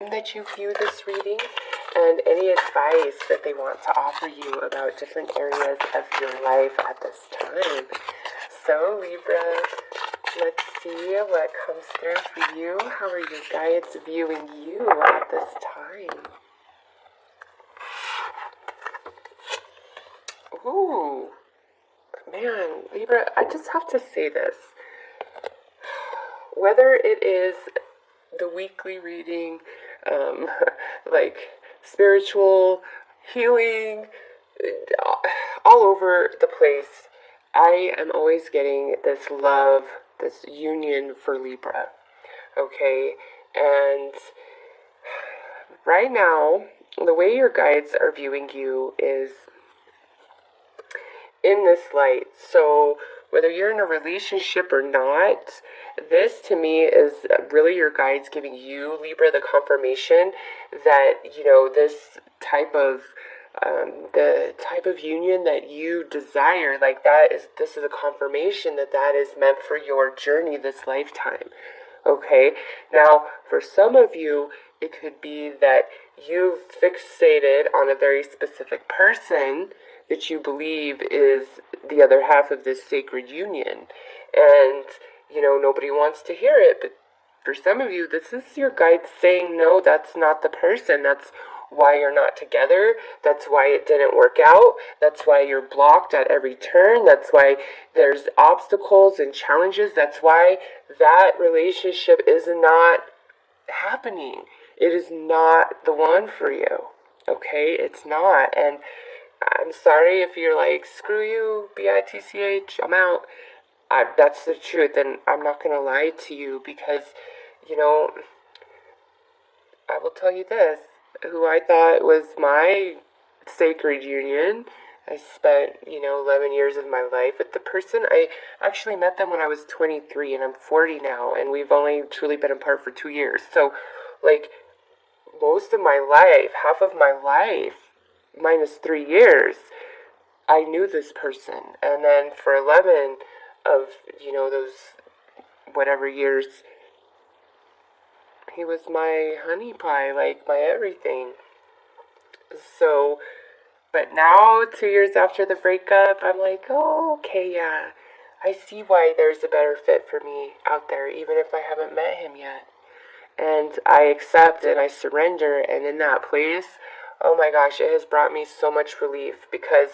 that you view this reading and any advice that they want to offer you about different areas of your life at this time. So Libra, let's see what comes through for you. How are your guides viewing you at this time? Ooh, man, Libra, I just have to say this. Whether it is the weekly reading, like spiritual healing, all over the place, I am always getting this love, this union for Libra. Okay, and right now, the way your guides are viewing you is in this light. So whether you're in a relationship or not, this to me is really your guides giving you, Libra, the confirmation that, this type of the type of union that you desire, like this is a confirmation that is meant for your journey this lifetime. Okay, now for some of you, it could be that you've fixated on a very specific person that you believe is the other half of this sacred union. And, nobody wants to hear it. But for some of you, this is your guide saying, no, that's not the person. That's why you're not together. That's why it didn't work out. That's why you're blocked at every turn. That's why there's obstacles and challenges. That's why that relationship is not happening. It is not the one for you. Okay? It's not. And I'm sorry if you're like, screw you, bitch, I'm out. That's the truth, and I'm not going to lie to you because, I will tell you this. Who I thought was my sacred union, I spent, 11 years of my life with the person. I actually met them when I was 23, and I'm 40 now, and we've only truly been apart for 2 years. So, most of my life, half of my life, minus 3 years, I knew this person. And then for 11 of, those whatever years, he was my honey pie, my everything. So, but now 2 years after the breakup, I'm like, oh, okay, yeah, I see why there's a better fit for me out there, even if I haven't met him yet. And I accept and I surrender, and in that place, oh my gosh, it has brought me so much relief, because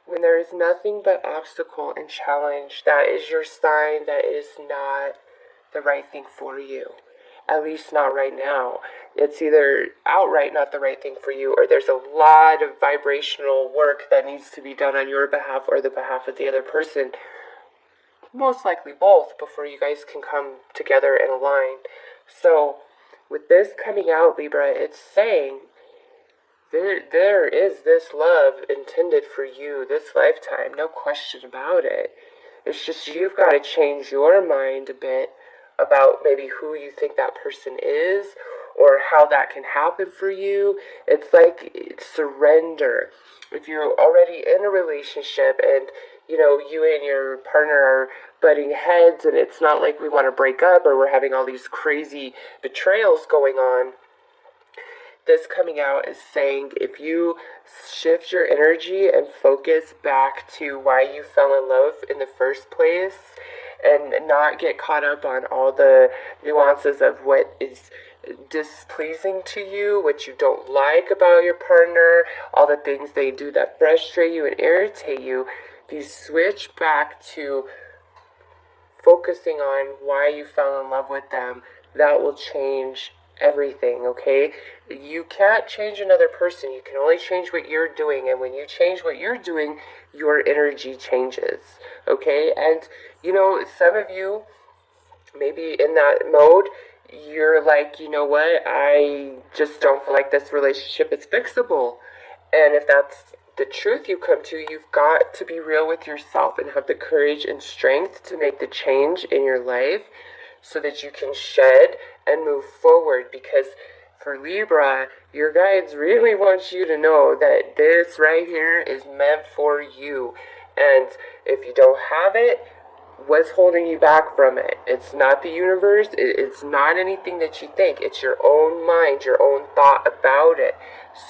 when there is nothing but obstacle and challenge, that is your sign that it is not the right thing for you. At least not right now. It's either outright not the right thing for you, or there's a lot of vibrational work that needs to be done on your behalf or the behalf of the other person. Most likely both, before you guys can come together and align. So, with this coming out, Libra, it's saying there is this love intended for you this lifetime, no question about it. It's just you've got to change your mind a bit about maybe who you think that person is or how that can happen for you. It's surrender. If you're already in a relationship and you and your partner are butting heads and it's not like we want to break up or we're having all these crazy betrayals going on, this coming out is saying if you shift your energy and focus back to why you fell in love in the first place and not get caught up on all the nuances of what is displeasing to you, what you don't like about your partner, all the things they do that frustrate you and irritate you, if you switch back to focusing on why you fell in love with them, that will change everything, okay? You can't change another person. You can only change what you're doing. And when you change what you're doing, your energy changes, okay? And, some of you, maybe in that mode, you're like, you know what? I just don't feel like this relationship is fixable. And if that's the truth you come to, you've got to be real with yourself and have the courage and strength to make the change in your life so that you can shed and move forward. Because for Libra, your guides really want you to know that this right here is meant for you. And if you don't have it, What's holding you back from it? It's not the universe. It's not anything that you think. It's your own mind, your own thought about it.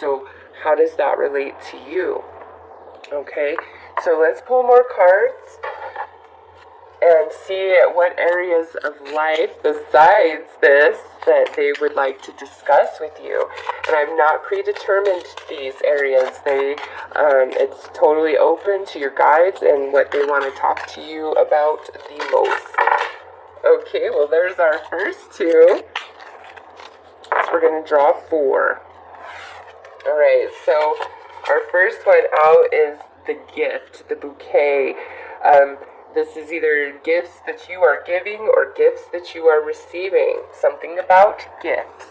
So how does that relate to you? Okay, so let's pull more cards and see what areas of life besides this that they would like to discuss with you. And I've not predetermined these areas. It's totally open to your guides and what they want to talk to you about the most. Okay, well there's our first two. So we're going to draw 4. Alright, so our first one out is the gift, the bouquet. This is either gifts that you are giving or gifts that you are receiving. Something about gifts.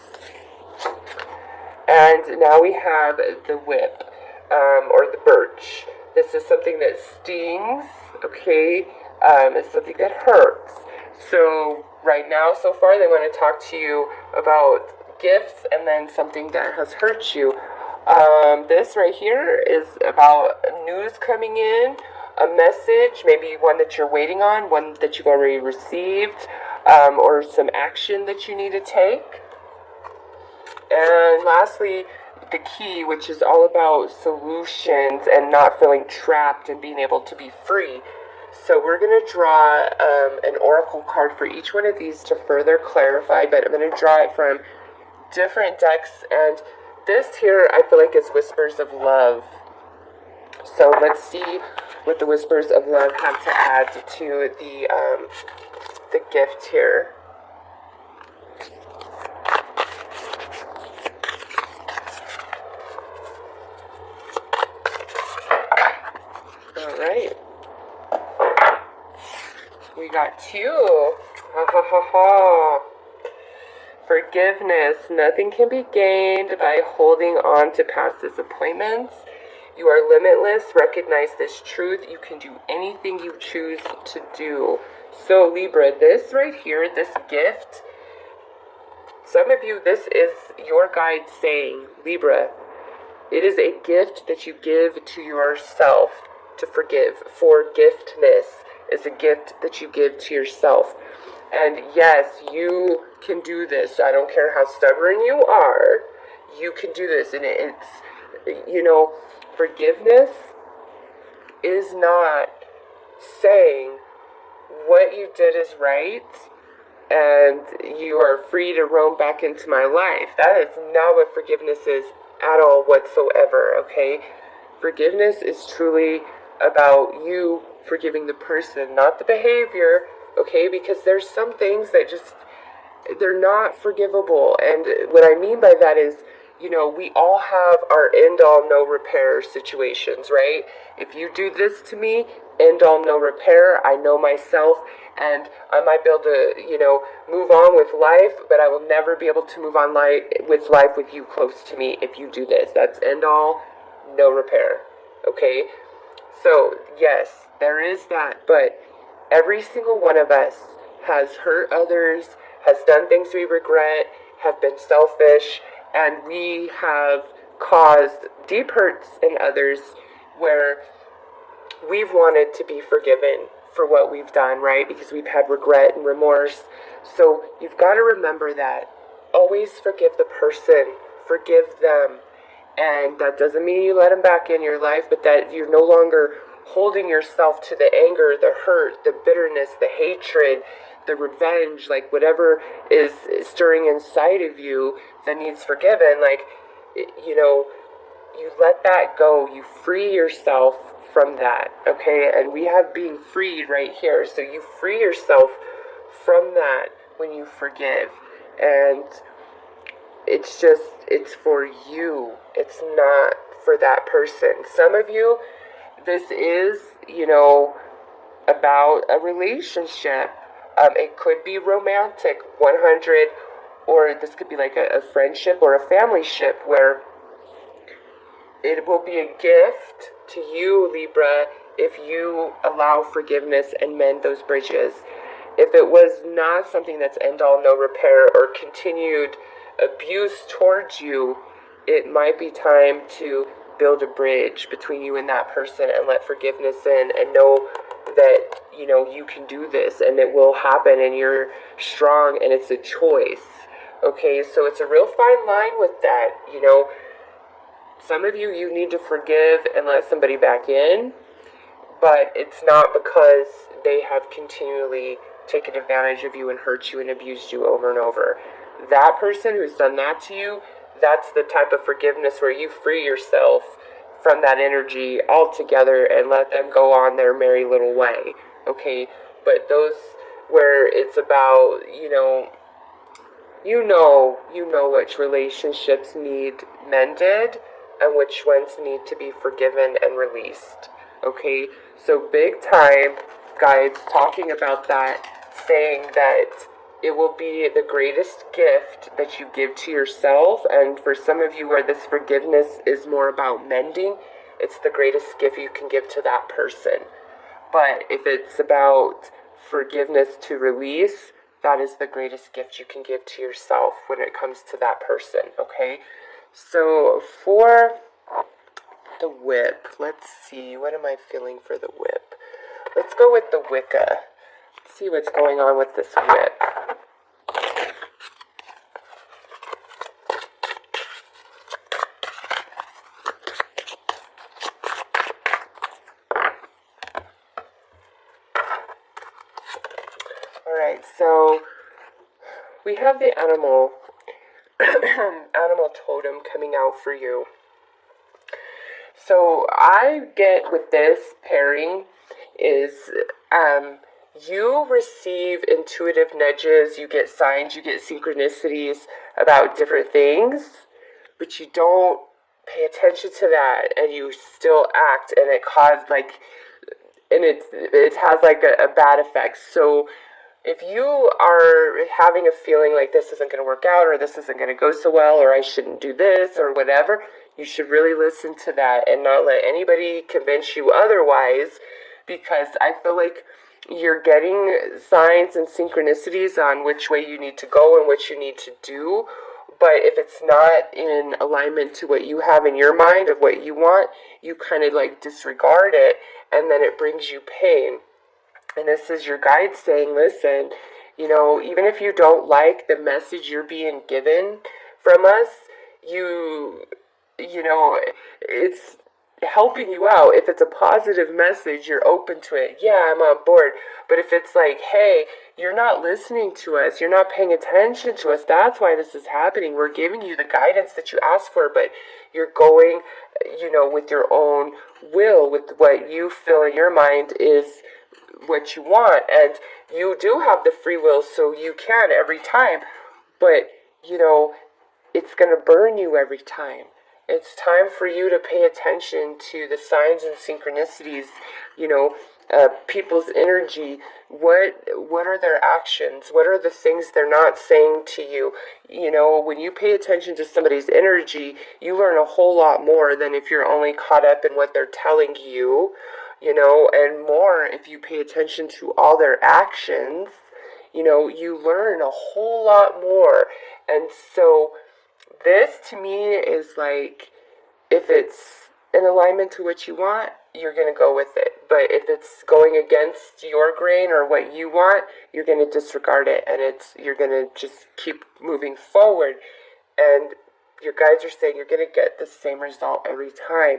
And now we have the whip, or the birch. This is something that stings, okay? It's something that hurts. So right now, so far, they want to talk to you about gifts and then something that has hurt you. This right here is about news coming in, a message, maybe one that you're waiting on, one that you've already received, or some action that you need to take. And lastly, the key, which is all about solutions and not feeling trapped and being able to be free. So we're going to draw an oracle card for each one of these to further clarify, but I'm going to draw it from different decks, and this here I feel like is Whispers of Love. So let's see what the Whispers of Love have to add to the gift here. Alright. We got 2. Ha ha ha ha. Forgiveness. Nothing can be gained by holding on to past disappointments. You are limitless. Recognize this truth. You can do anything you choose to do. So Libra, this right here, this gift, some of you, this is your guide saying, Libra, it is a gift that you give to yourself to forgive. Forgiveness is a gift that you give to yourself. And yes, you can do this. I don't care how stubborn you are. You can do this. And it's, you know, forgiveness is not saying what you did is right and you are free to roam back into my life. That is not what forgiveness is at all whatsoever, okay? Forgiveness is truly about you forgiving the person, not the behavior, okay? Because there's some things that just, they're not forgivable. And what I mean by that is, you know, we all have our end-all, no-repair situations, right? If you do this to me, end-all, no-repair, I know myself, and I might be able to, you know, move on with life, but I will never be able to move on with life with you close to me if you do this. That's end-all, no-repair, okay? So, yes, there is that, but every single one of us has hurt others, has done things we regret, have been selfish, and we have caused deep hurts in others where we've wanted to be forgiven for what we've done, right? Because we've had regret and remorse. So you've got to remember that. Always forgive the person. Forgive them. And that doesn't mean you let them back in your life, but that you're no longer holding yourself to the anger, the hurt, the bitterness, the hatred, the revenge, like whatever is stirring inside of you that needs forgiven, like, you know, you let that go, you free yourself from that, okay? And we have being freed right here, so you free yourself from that when you forgive, and it's just, it's for you, it's not for that person. Some of you, this is, you know, about a relationship. It could be romantic, 100, or this could be like a friendship or a family ship where it will be a gift to you, Libra, if you allow forgiveness and mend those bridges. If it was not something that's end-all, no repair, or continued abuse towards you, it might be time to build a bridge between you and that person and let forgiveness in and know that, you know, you can do this and it will happen and you're strong and it's a choice. Okay, so it's a real fine line with that. You know, some of you need to forgive and let somebody back in, but it's not because they have continually taken advantage of you and hurt you and abused you over and over. That person who's done that to you, that's the type of forgiveness where you free yourself from that energy altogether and let them go on their merry little way. Okay, but those where it's about, you know which relationships need mended and which ones need to be forgiven and released. Okay, so big time guides talking about that, saying that it will be the greatest gift that you give to yourself. And for some of you where this forgiveness is more about mending, it's the greatest gift you can give to that person. But if it's about forgiveness to release, that is the greatest gift you can give to yourself when it comes to that person, okay? So for the whip, let's see, what am I feeling for the whip? Let's go with the Wicca. Let's see what's going on with this whip. Alright, so we have the animal totem coming out for you. So I get with this pairing is you receive intuitive nudges, you get signs, you get synchronicities about different things, but you don't pay attention to that and you still act, and it has like a bad effect. So if you are having a feeling like this isn't going to work out or this isn't going to go so well or I shouldn't do this or whatever, you should really listen to that and not let anybody convince you otherwise, because I feel like you're getting signs and synchronicities on which way you need to go and what you need to do. But if it's not in alignment to what you have in your mind of what you want, you kind of like disregard it, and then it brings you pain. And this is your guide saying, listen, even if you don't like the message you're being given from us, it's helping you out. If it's a positive message, you're open to it. Yeah, I'm on board. But if it's like, hey, you're not listening to us, you're not paying attention to us, that's why this is happening. We're giving you the guidance that you asked for, but you're going, with your own will, with what you feel in your mind is what you want. And you do have the free will, so you can every time. But, it's going to burn you every time. It's time for you to pay attention to the signs and synchronicities, people's energy. What are their actions? What are the things they're not saying to you? When you pay attention to somebody's energy, you learn a whole lot more than if you're only caught up in what they're telling you, and more if you pay attention to all their actions. You learn a whole lot more. And so this to me is like, if it's in alignment to what you want, you're going to go with it. But if it's going against your grain or what you want, you're going to disregard it, and you're going to just keep moving forward. And your guides are saying you're going to get the same result every time.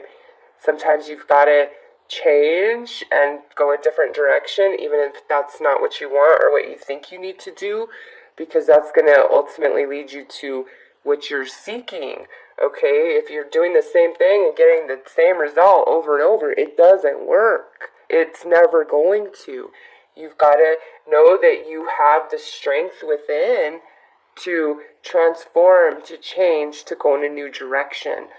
Sometimes you've got to change and go a different direction, even if that's not what you want or what you think you need to do, because that's going to ultimately lead you to what you're seeking. Okay, if you're doing the same thing and getting the same result over and over, it doesn't work. It's never going to. You've got to know that you have the strength within to transform, to change, to go in a new direction.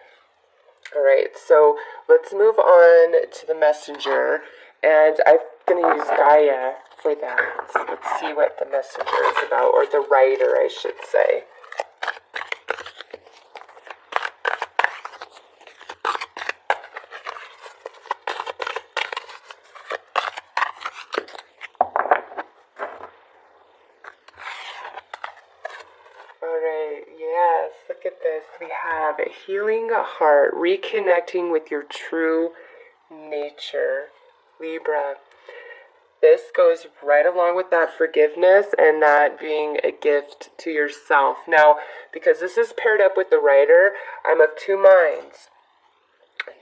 Alright, so let's move on to the messenger, and I'm going to use Gaia for that. So let's see what the messenger is about, or the writer, I should say. Yes, look at this. We have a healing heart, reconnecting with your true nature, Libra. this goes right along with that forgiveness and that being a gift to yourself. Now, because this is paired up with the Rider, I'm of two minds.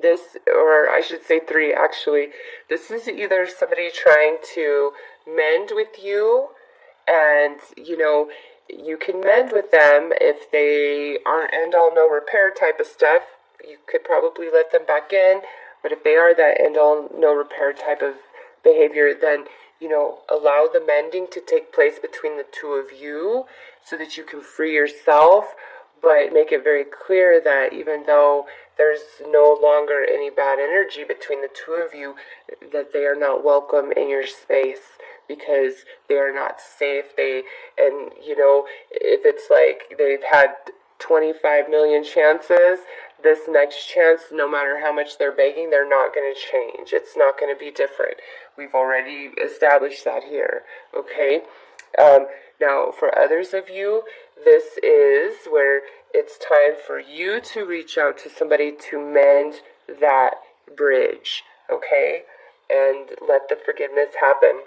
This, or I should say three actually, this is either somebody trying to mend with you, and you can mend with them if they aren't end all no repair type of stuff. You could probably let them back in, but if they are that end all no repair type of behavior, then allow the mending to take place between the two of you so that you can free yourself, but make it very clear that even though there's no longer any bad energy between the two of you, that they are not welcome in your space because they are not safe. If it's like they've had 25 million chances, this next chance, no matter how much they're begging, they're not going to change. It's not going to be different. We've already established that here, okay? Now, for others of you, this is where it's time for you to reach out to somebody to mend that bridge, okay? And let the forgiveness happen.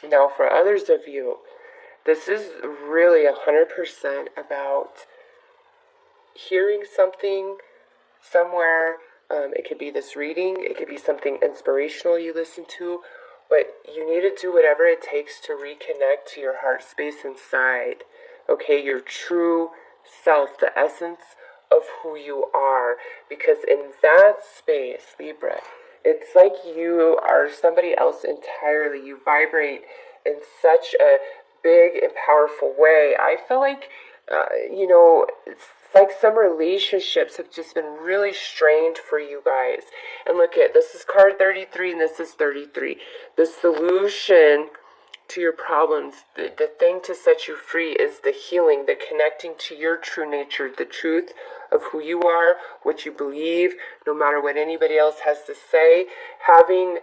Now, for others of you, this is really 100% about hearing something somewhere. It could be this reading, it could be something inspirational you listen to, but you need to do whatever it takes to reconnect to your heart space inside, okay? Your true self, the essence of who you are, because in that space, Libra, it's like you are somebody else entirely. You vibrate in such a big and powerful way. I feel like, it's like some relationships have just been really strained for you guys. And look at, this is card 33 and this is 33. The solution to your problems, the thing to set you free is the healing, the connecting to your true nature, the truth of who you are, what you believe, no matter what anybody else has to say, having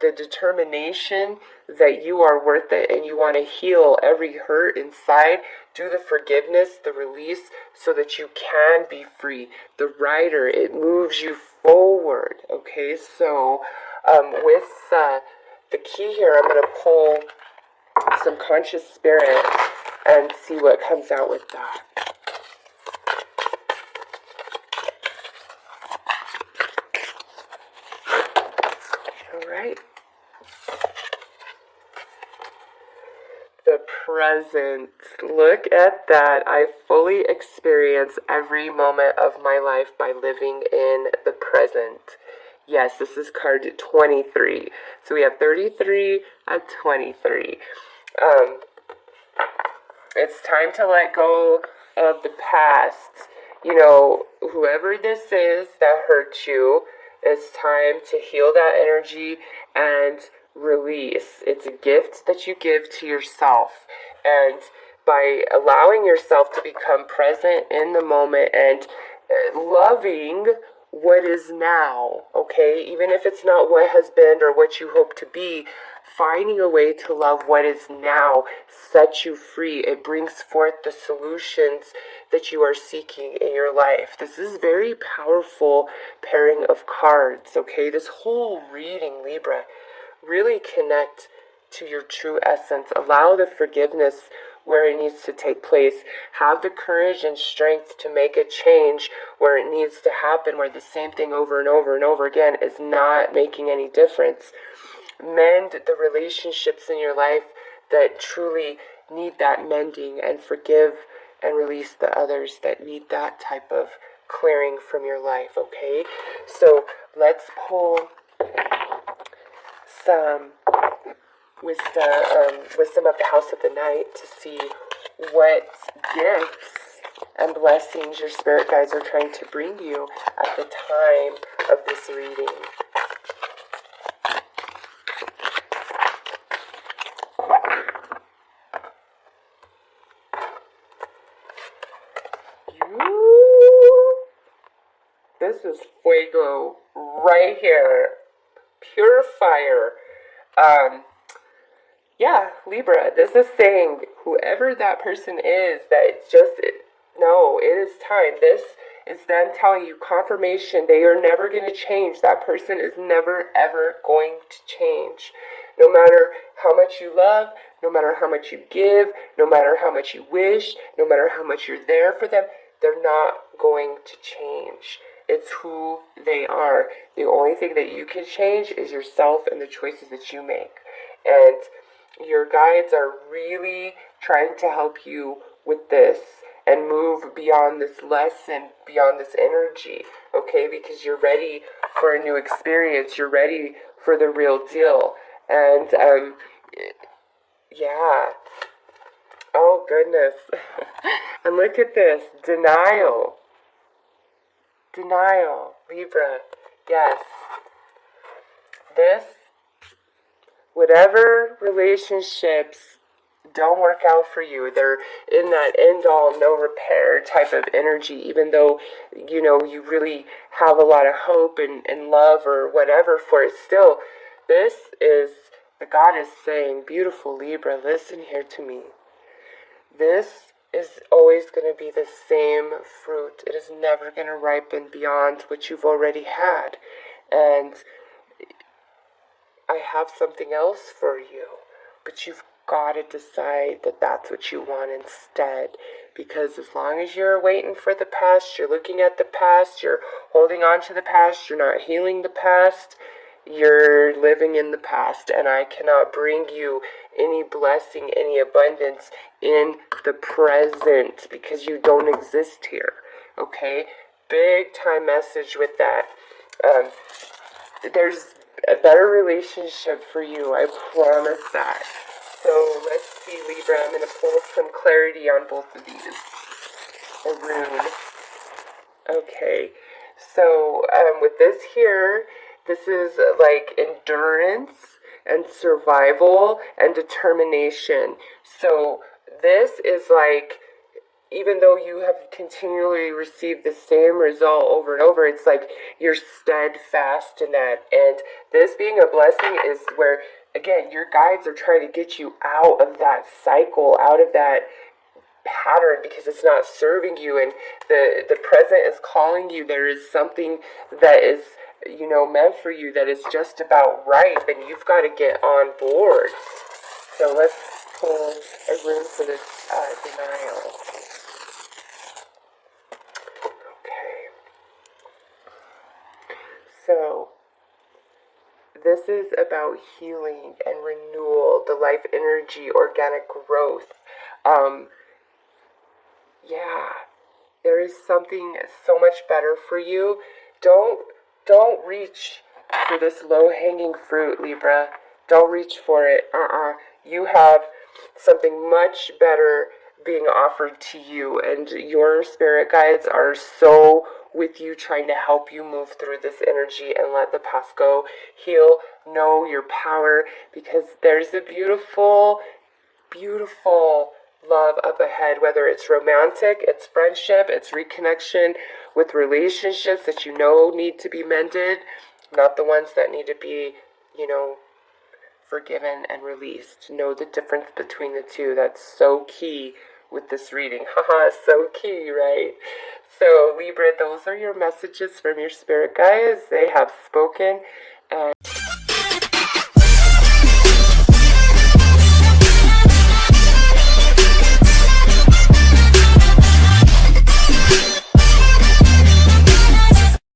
the determination that you are worth it and you want to heal every hurt inside. Do the forgiveness, the release, so that you can be free. The Rider, it moves you forward, okay? So with the key here, I'm going to pull some conscious spirit and see what comes out with that. All right. The present. Look at that. I fully experience every moment of my life by living in the present. Yes, this is card 23. So we have 33 and 23. It's time to let go of the past. Whoever this is that hurt you, it's time to heal that energy and release. It's a gift that you give to yourself. And by allowing yourself to become present in the moment and loving what is now, okay? Even if it's not what has been or what you hope to be, finding a way to love what is now sets you free. It brings forth the solutions that you are seeking in your life. This is very powerful pairing of cards, okay? This whole reading, Libra, really connect to your true essence. Allow the forgiveness where it needs to take place. Have the courage and strength to make a change where it needs to happen, where the same thing over and over and over again is not making any difference. Mend the relationships in your life that truly need that mending, and forgive and release the others that need that type of clearing from your life, okay? So let's pull some wisdom of the House of the Night to see what gifts and blessings your spirit guides are trying to bring you at the time of this reading. This is fuego right here. Pure fire. Yeah, Libra, this is saying whoever that person is, no, it is time. This is them telling you confirmation. They are never going to change. That person is never, ever going to change. No matter how much you love, no matter how much you give, no matter how much you wish, no matter how much you're there for them, they're not going to change. It's who they are. The only thing that you can change is yourself and the choices that you make. And your guides are really trying to help you with this and move beyond this lesson, beyond this energy, okay? Because you're ready for a new experience. You're ready for the real deal. And, yeah. Oh, goodness. And look at this. Denial. Denial. Libra. Yes. This, whatever relationships don't work out for you, they're in that end-all, no-repair type of energy, even though, you really have a lot of hope and love or whatever for it. Still, this is the goddess saying, beautiful Libra, listen here to me. This is always going to be the same fruit. It is never going to ripen beyond what you've already had. And I have something else for you, but you've got to decide that that's what you want instead. Because as long as you're waiting for the past, you're looking at the past, you're holding on to the past, you're not healing the past, you're living in the past. And I cannot bring you any blessing, any abundance in the present because you don't exist here. Okay? Big time message with that. There's a better relationship for you, I promise that. So let's see, Libra, I'm going to pull some clarity on both of these. A rune. Okay, so with this here, this is like endurance and survival and determination. So this is like, even though you have continually received the same result over and over, it's like you're steadfast in that. And this being a blessing is where, again, your guides are trying to get you out of that cycle, out of that pattern, because it's not serving you, and the present is calling you. There is something that is, meant for you that is just about ripe, and you've got to get on board. So let's pull a rune for this denial. So, this is about healing and renewal, the life energy, organic growth. Yeah, there is something so much better for you. Don't reach for this low-hanging fruit, Libra. Don't reach for it. You have something much better being offered to you, and your spirit guides are so with you, trying to help you move through this energy and let the past go. Heal, know your power, because there's a beautiful, beautiful love up ahead, whether it's romantic, it's friendship, it's reconnection with relationships that need to be mended, not the ones that need to be, forgiven and released. Know the difference between the two. That's so key with this reading. Haha, so key, right? So Libra, those are your messages from your spirit guides. They have spoken. And